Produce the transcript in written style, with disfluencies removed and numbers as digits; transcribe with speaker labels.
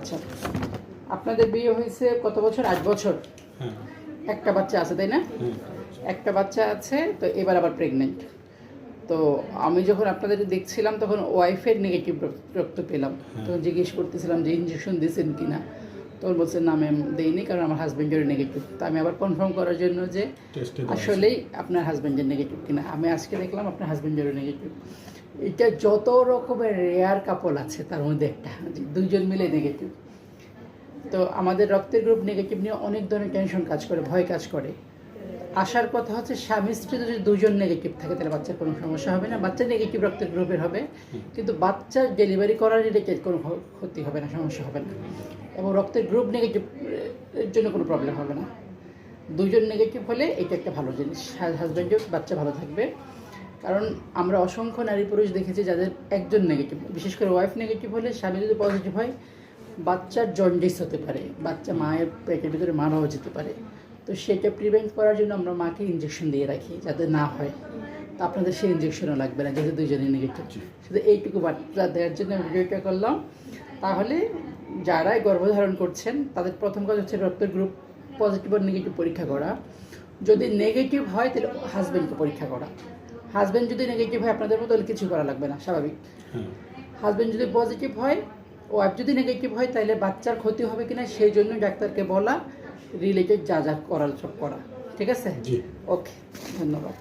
Speaker 1: আচ্ছা, আপনাদের বিয়ে হয়েছে কত বছর? 8 বছর।
Speaker 2: হ্যাঁ।
Speaker 1: একটা বাচ্চা আছে, তাই না? একটা বাচ্চা আছে, তো এবার আবার প্রেগনেন্ট। তো আমি যখন আপনাদের দেখছিলাম তখন ওয়াইফের নেগেটিভ রক্ত পেলাম। তখন জিজ্ঞেস করতেছিলাম যে ইঞ্জেকশন দিয়েছেন কি না, তখন বলছে না ম্যাম দেইনি, কারণ আমার হাজব্যান্ডের নেগেটিভ। তো আমি আবার কনফার্ম করার জন্য যে আসলেই আপনার হাজব্যান্ডের নেগেটিভ কিনা, আমি আজকে দেখলাম আপনার হাজব্যান্ডেরও নেগেটিভ। এটা যত রকমের রেয়ার কাপল আছে তার মধ্যে একটা, যে দুইজন মিলে নেগেটিভ। তো আমাদের রক্তের গ্রুপ নেগেটিভ নিয়ে অনেক ধরনের টেনশন কাজ করে, ভয় কাজ করে। আসার কথা হচ্ছে স্বামী স্ত্রী যদি দুজন নেগেটিভ থাকে তাহলে বাচ্চার কোনো সমস্যা হবে না, বাচ্চা নেগেটিভ রক্তের গ্রুপের হবে, কিন্তু বাচ্চার ডেলিভারি করার রিলেটেড কোনো ক্ষতি হবে না, সমস্যা হবে না। এবং রক্তের গ্রুপ নেগেটিভ এর জন্য কোনো প্রবলেম হবে না। দুজন নেগেটিভ হলে এটা একটা ভালো জিনিস, হাজব্যান্ডের বাচ্চা ভালো থাকবে। কারণ আমরা অসংখ্য নারী পুরুষ দেখেছি যাদের একজন নেগেটিভ, বিশেষ করে ওয়াইফ নেগেটিভ হলে স্বামী যদি পজিটিভ হয় বাচ্চার জন্ডিস হতে পারে, বাচ্চা মায়ের পেটের ভিতরে মারাও যেতে পারে। তো সেটা প্রিভেন্ট করার জন্য আমরা মাকে ইঞ্জেকশন দিয়ে রাখি যাতে না হয়। তো আপনাদের সেই ইঞ্জেকশনও লাগবে না যেহেতু দুজনেই নেগেটিভ। শুধু এইটুকু বার্তা দেওয়ার জন্য আমি ভিডিওটা করলাম। তাহলে যারাই গর্ভধারণ করছেন তাদের প্রথম কাজ হচ্ছে রক্তের গ্রুপ পজিটিভ আর নেগেটিভ পরীক্ষা করা। যদি নেগেটিভ হয় তাহলে হাজব্যান্ডকে পরীক্ষা করা। হাজব্যান্ড যদি নেগেটিভ হয় আপনাদের মতো কিছু করা লাগবে না, স্বাভাবিক। হাজব্যান্ড যদি পজিটিভ হয়, ওয়াইফ যদি নেগেটিভ হয়, তাহলে বাচ্চার ক্ষতি হবে কিনা সেই জন্য ডাক্তারকে বলা, রিলেটেড যা যা করার সব করা। ঠিক আছে?
Speaker 2: জি।
Speaker 1: ওকে, ধন্যবাদ।